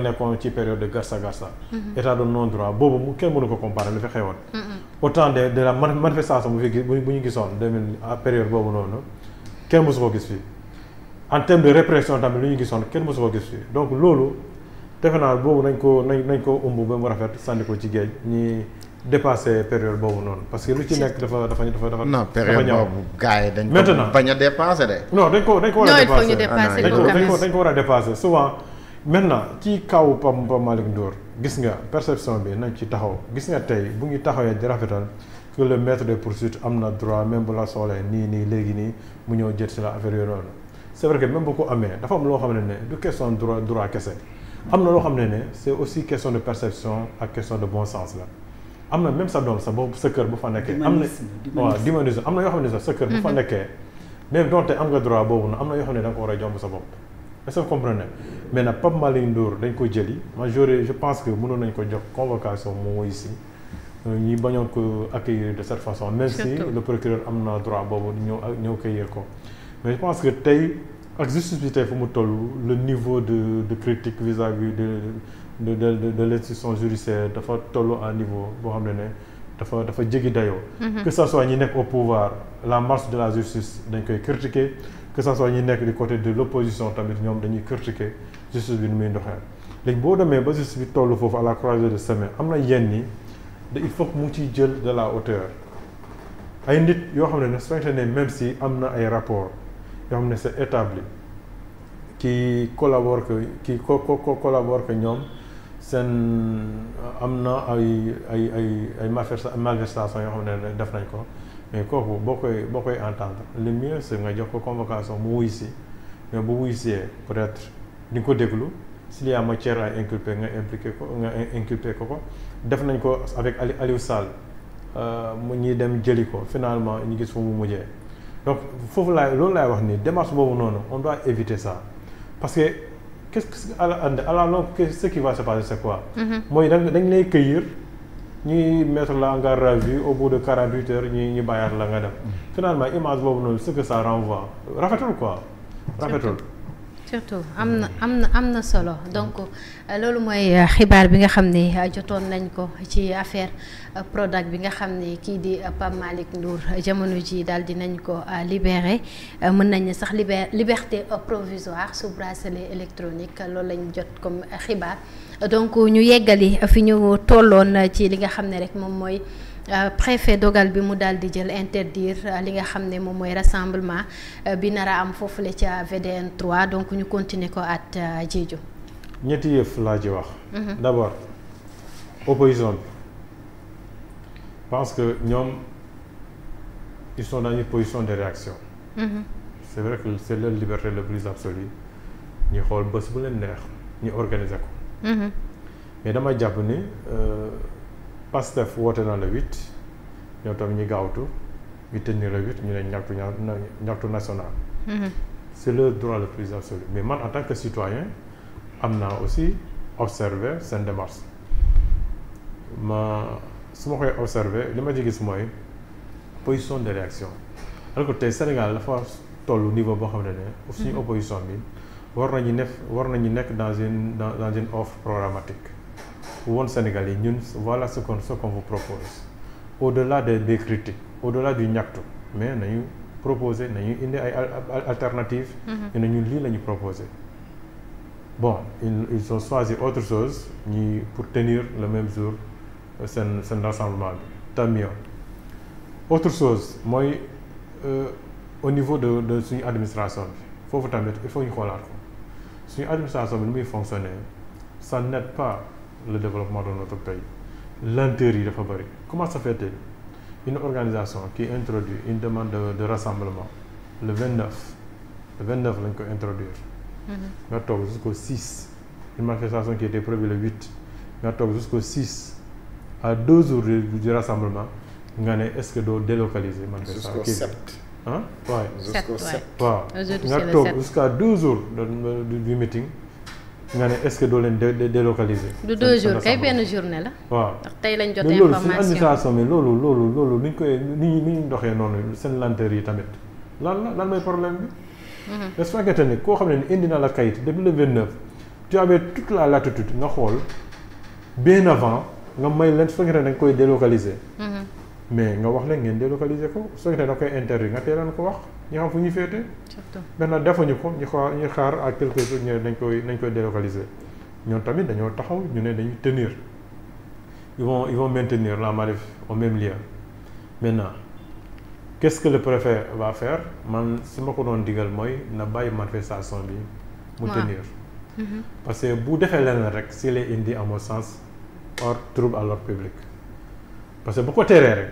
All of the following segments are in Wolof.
nekkoon ci période de garsa garsa état de non droit boobu mu kenn mënu ko comparer lu fi xewoon autant de la manifestation bu ñu gisoon 2000 à période boobu noonu kenn mësu ko gis fii en terme de répression tamit lu ñu gisoon kenn mësu ko gis fii donc loolu defe naa boobu nañ ko umb ba mu rafet sànni ko ci géej ñi dépassé période boobu noonu parce que lu ci nekk dafa non période boobu gars yi dañ ko maintenant bañ a dépassé de. non dañ ko war a ko war a dépassé souvent maintenant ci kaw Pape Malick Ndour gis nga perception bi nañ ci taxaw gis nga tey bu ñu taxawee di rafetal que le maître de poursuite am na droit même bu la soxlee nii léegi nii mu ñëw jët si la affaire yooyu noonu c'est vrai que même bu ko amee dafa am loo xam ne du question droit kese am na loo xam ne c'est aussi question de perception ak question de bon sens la am na même sa doom sa boobu sa kër bu fa nekkee am na waaw d'humanisme am na yoo xam ne sax sa kër bu fa nekkee même donte am nga droit boobu na am na yoo xam ne da nga ko war a jomb sa bopp est-ce que vous comprenez mais nag Pape Malick Ndour dañ ko jëli ma je pense que mënoon nañ ko jox convocation moo ici ñi bañoon ko accueillir de cette façon même si le procureur am na droit boobu ñëw accueillir ko mais je pense que tey ak justice bi tey fu mu toll le niveau de critique vis-à-vis de l'institution judiciaire dafa toll à niveau boo xam ne dafa jéggi dayoo que ça soit ñi nekk au pouvoir la marche de la justice dañ koy critiquer que ça soit ñi nekk du côté de l'opposition tamit ñoom dañuy critiquer justice bi ni muy ndoxee léegi boo demee ba justice bi toll foofu à la croisée de chemin am na yenn ni il faut que mu ciy jël de la hauteur ay nit yoo xam ne su fekkee ne même si am na ay rapports yoo xam ne c'est établi qui collabore que ñoom seen am na ay malversation yoo xam ne def nañ ko mais kooku boo koy entendre le mieux c'est nga jox ko convocation mu wuy si mais bu wuy si peut-être di nga ko déglu s'il y a matière à inculper nga inculper ko def nañ ko avec Aliou Sall mu ñuy dem jëli ko finalement ñu gis fu mu mujjee donc foofu loolu laay wax ni démarche boobu noonu on doit éviter ça parce que qu'est-ce que à la longue ce qui va se passer c'est quoi mooy dañ lay cueillir ñuy mettre la en garde à vue au bout de 48 heures ñu bàyyaat la nga dem finalement image boobu noonu ce que ça renvoie rafetul quoi rafetul surtout am na solo donc loolu mooy xibaar bi nga xam ne jotoon nañ ko ci affaire Prodac bi nga xam ne kii di Pape Malick Ndour jamono ji daal dinañ ko libéré mën nañ ne sax liberté provisoire sous bracelet électronique loolu lañ jot comme xibaar donc ñu yeggali fi ñu tolloon ci li nga xam ne rek moom mooy préfet dogal bi mu daal di jël interdire li nga xam ne moom mooy rassemblement bi nar a am foofule ca VDN 3 donc ñu continuer ko at Diédhiou. ñetti yëf laa ci wax. d'abord opposition bi je pense que ñoom ils sont dans une position de réaction. c'est vrai que c'est leur liberté le plus absolue ñu xool bés bu leen neex ñu organiser ko. mais dama jàpp ni. Pastef woote na le 8 ñoom tamit ñu gaawtu ñu tenir le 8 ñu ne ñaxtu national. C'est leur droit le plus absolu mais man en tant que citoyen am naa aussi observer seen démarche su ma koy observer li ma ci gis mooy position de réaction alors que tey Sénégal dafa tollu niveau boo xam ne suñu opposition bi war nañu nekk dans une offre programmatique. woon Sénégal yi ñun voilà ce qu'on vous propose au-delà des critiques au-delà du ñaxtu mais nañu proposer nañu indi ay alternatives ñu ne ñun lii la ñu proposer bon ils ont choisi autre chose ñi pour tenir le même jour seen rassemblement bi tant mieux autre chose mooy au niveau de suñu administration bi foofu tamit il faut ñu xoolaat ko suñu administration bi ni muy fonctionner ça n'aide pas le développement de notre pays lenteur yi dafa bëri comment ça fait-il une organisation qui introduit une demande de rassemblement le 29 lañ ko introduire nga toog jusqu'au 6 une manifestation qui était prévue le 8 nga toog jusqu'au 6 à 2 jours du rassemblement nga ne est-ce que doo délocaliser manifestation jusqu'au 7 ah waaye jusqu'au 7 waaw nga toog jusqu'à 2 jours du meeting nga ne est-ce que doo leen délocaliser. du 2 jours kay benn journée la. waaw ndax tey lañ jot mais loolu information suñu administration bi loolu ni ñu koy ni ñu doxee noonu seen lenteur yi tamit lan mooy problème bi. mais su fekkee ne koo xam ne indi na la kayit depuis le 29 tu avais toute la latitude nga xool bien avant nga may leen su fekkee ne da nga koy délocaliser. mais nga wax leen ngeen délocaliser ko su fekkee ne da nga koy interdire nga teeloon ko wax ñu xam fu ñu féete. surtout maintenant defuñu ko ñu xaar à quelques jours ñu ne nañ koy délocaliser ñoom tamit dañoo taxaw ñu ne dañuy tenir ils vont maintenir la manif au même lieu maintenant qu'est-ce que le préfet va faire man su ma ko doon digal mooy na bàyyi manifestation bi mu tenir. parce que bu defee leneen rek si lay indi à mon sens hors trouble à l'ordre public parce que bu ko teree rek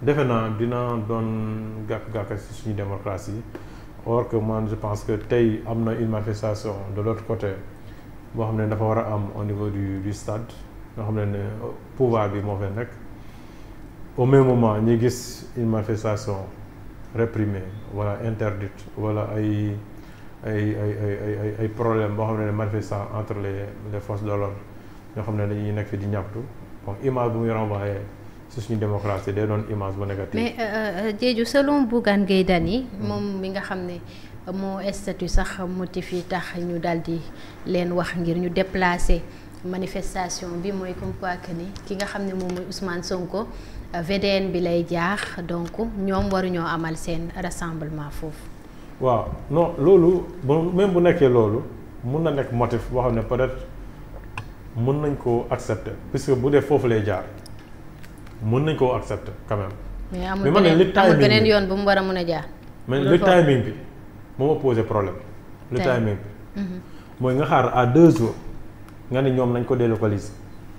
defe naa dina doon gàkk-gàkk si suñu démocratie or que man je pense que tey am na une manifestation de l'autre côté boo xam ne dafa war a am au niveau du stade nga xam ne pouvoir bi moo fay nekk au même moment ñi gis une manifestation réprimée wala interdite wala ay problème boo xam ne manifestant entre les forces de l'ordre ñoo xam ne dañuy nekk fi di ñaxtu bon image bu muy renvoyé ci suñu démocratie day doon image bu négative. mais Diédhiou selon Bougane Gueye Dany moom mi nga xam ne moo statut sax motif yi tax ñu daal di leen wax ngir ñu déplacer manifestation bi mooy comme quoi que ni ki nga xam ne moom mooy Ousmane Sonko VDN bi lay jaax donc ñoom waruñoo amal seen rassemblement foofu. waaw non loolu même bu nekkee loolu mun na nekk motif boo xam ne peut-être mun nañ koo accepter puisque bu dee foofu lay jaar mun nañ koo accepter quand même. mais amul beneen yoon bu mu war a mun a jaar. mais le timing bi moo ma posé problème. le timing bi. mooy nga xaar à 2 jours nga ne ñoom nañ ko délocaliser.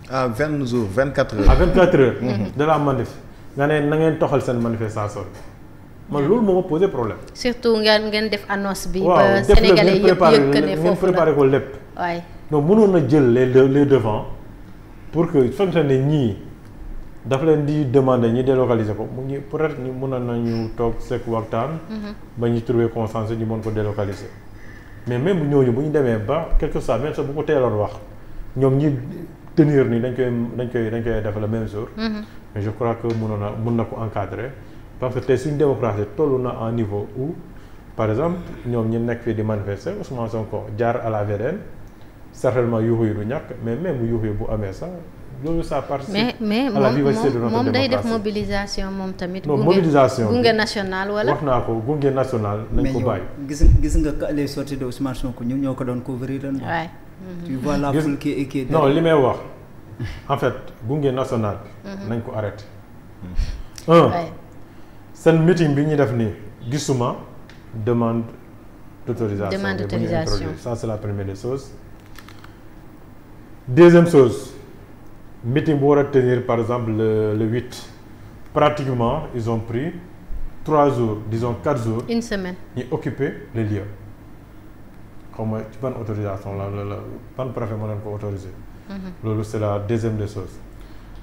à 20 jours 24 heures. à 24 heures. de la manif nga ne na ngeen toxal seen manifestation bi. man loolu moo ma posé problème. surtout ngeen def annonce bi. ba Sénégalais yëpp yëg que ne foofu ngeen préparé ko lépp. waay donc mënoon na jël les devants pour que fekk ne ñii dafa leen di demander ñi délocaliser ko mu ngi peut-être ñu mënoon nañu toog sekk waxtaan. ba ñu trouver consensus ñu mën ko délocaliser. mais même ñooñu bu ñu demee ba quelque soit même sax bu ko teeloon wax ñoom ñi tenir ni dañ koy def le même jour. mais je crois que mën na ko encadrer. parce que tey suñu démocratie toll na à un niveau où par exemple ñoom ñi nekk fii di manifester Ousmane Sonko jaar à la VDN certainement yuuxu yi du ñàkk mais même yuuxu yi bu amee sax loolu ça participe à la vivacité de notre démocratie. moom day def mobilisation moom tamit. non mobilisation gunge national wala. wax naa ko gunge national nañ ko bàyyi. gis nga les sorties de Ousmane Sonko ñun ñoo ko doon couvrir lan. waay. tu vois la foule qui non li may wax en fait gunge national bi. nañ ko arrêté. seen meeting bi ñu def nii gisuma demande d'autorisation. demande d'autorisation ça c'est la première des choses. deuxième chose meeting bu war a tenir par exemple le 8 pratiquement ils ont pris 3 jours disons 4 jours. une semaine ñu occuper les lieux xaw ma ci ban autorisation la ban préfet moo leen ko autorisé. loolu c'est la deuxième des choses.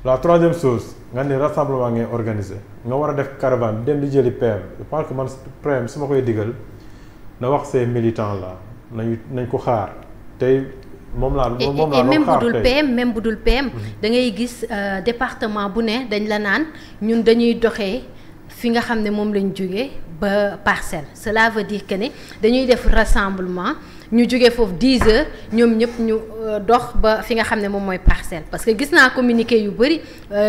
la troisième chose nga ne rassemblement ngay organisé nga war a def caravane dem di jëli PM je pense que man PM su ma koy digal na wax ces militants là nañ ko xaar tey moom laa même bu dul PM da ngay gis département bu ne dañ la naan ñun dañuy doxee fi nga xam ne moom lañ jógee ba Parcelles cela veut dire que ne dañuy def rassemblement ñu jógee foofu 10 heures ñoom ñëpp ñu dox ba fi nga xam ne moom mooy Parcelles parce que gis naa communiqué yu bëri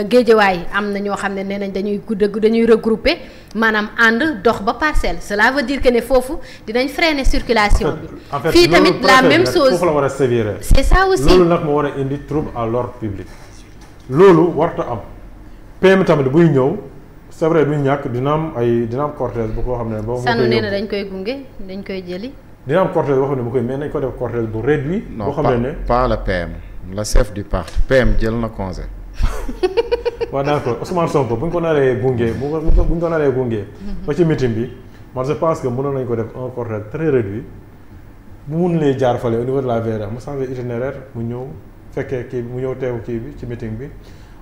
Géejawaay am na ñoo xam ne nee nañ dañuy regrouper maanaam ànd dox ba Parcelles cela veut dire que ne foofu dinañ freiner circulation bi. fii tamit la même chose foofu la war a sévère. c'est ça aussi loolu nag moo war a indi trouble à l'ordre public. loolu warta am PM tamit buy ñëw c'est vrai du ñàkk dina am cortège bu ko xam ne. boo sànnu nee na dañ koy gunge dañ koy jëli. dina am cortège boo xam ne bu koy mais nañ ko def cortège bu réduit. boo xam ne pas le PM le chef du parti PM jël na congé. waaw d'accord Ousmane Sonko bu ñu ko naree gunge bu ñu ko naree gunge. ba ci meeting bi man je pense que mënoon nañu ko def un cortège très réduit bu mun lee jaar fale au niveau de la VDN mu changé itinéraire mu ñëw fekkee kii mu ñëw teewu kii bi ci meeting bi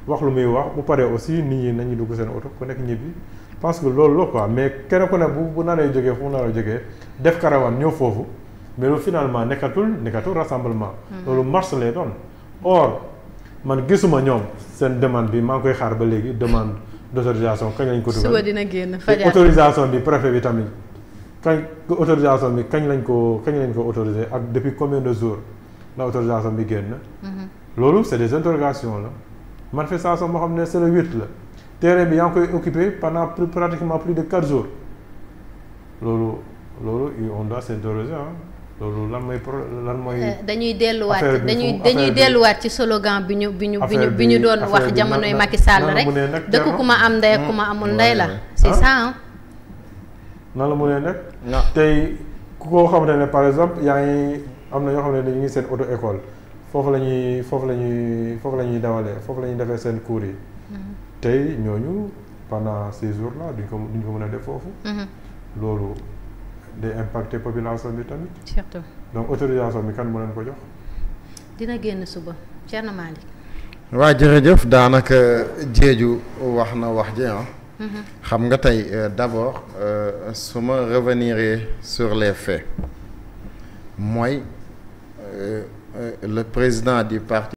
wax lu muy wax bu paree aussi nit ñi nañu dugg seen oto ku nekk ñibbi. parce que loolu la quoi mais kenn ku ne bu naree jógee fu mu naree jógee def caravane ñëw foofu mais loolu finalement nekkatul rassemblement. loolu marche lay doon. or man gisuma ñoom seen demande bi maa ngi koy xaar ba léegi demande d'autorisation kañ lañ ko dugal. suba dina génn fajar autorisation bi préfet bi tamit kañ lañ ko autorisé ak depuis combien de jours na autorisation bi génn. loolu c'est des interrogations la manifestation boo xam ne c'est le 8 la terrain bi yaa ngi koy occupé pendant pratiquement plus de 4 jours loolu on doit s'interroger loolu lan mooy. dañuy delluwaat ci slogan bi ñu doon wax jamonoy Macky Sall rek dëkk ku ma am ndey ku ma amul ndey la c'est ça nan la mu ne nekk. tey ku ko xamante ne par exemple yaa ngi am na ñoo xam ne ñu ngi seen auto école foofu la ñuy dawalee foofu la ñuy defee seen cours yi. tey ñooñu pendant ces jours là duñ ko mën a def foofu. loolu day impacter population bi tamit. surtout donc autorisation bi kan moo leen ko jox. dina génn suba Thierno Malick. waa jërëjëf daanaka Diédhiou wax na wax ji xam nga tey d'abord su ma revenir sur les faits mooy le président du parti